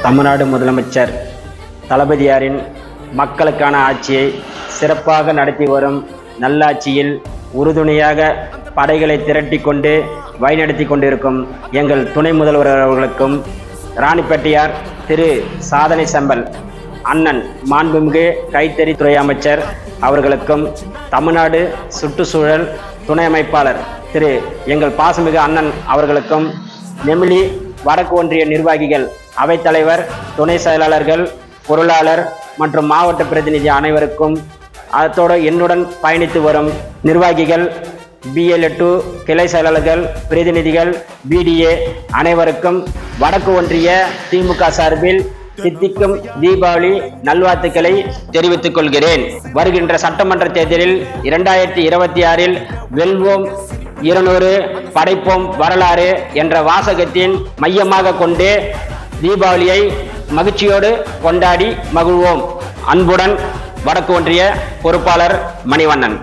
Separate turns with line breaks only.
தமிழ்நாடு முதலமைச்சர் தளபதியாரின் மக்களுக்கான ஆட்சியை சிறப்பாக நடத்தி வரும் நல்லாட்சியில் உறுதுணையாக படைகளை திரட்டி கொண்டு வழிநடத்தி கொண்டிருக்கும் எங்கள் துணை முதல்வர் அவர்களுக்கும், ராணிப்பேட்டையார் திரு சாதனை சம்பல் அண்ணன் மாண்புமிகு கைத்தறித்துறை அமைச்சர் அவர்களுக்கும், தமிழ்நாடு சுற்றுச்சூழல் துணை அமைப்பாளர் திரு எங்கள் பாசமிகு அண்ணன் அவர்களுக்கும், நெமிலி வடக்கு ஒன்றிய நிர்வாகிகள், அவைத்தலைவர், துணை செயலாளர்கள், பொருளாளர் மற்றும் மாவட்ட பிரதிநிதி அனைவருக்கும், அதோடு என்னுடன் பயணித்து வரும் நிர்வாகிகள், BL2 கிளை செயலாளர்கள், பிரதிநிதிகள், BDA அனைவருக்கும் வடக்கு ஒன்றிய திமுக சார்பில் சித்திக்கும் தீபாவளி நல்வாழ்த்துக்களை தெரிவித்துக் கொள்கிறேன். வருகின்ற சட்டமன்ற தேர்தலில் 2026 வெல்வோம் 200 படைப்போம் வரலாறு என்ற வாசகத்தின் மையமாக கொண்டு தீபாவளியை மகிழ்ச்சியோடு கொண்டாடி மகிழ்வோம். அன்புடன் வடக்கு ஒன்றிய பொறுப்பாளர் மணிவண்ணன்.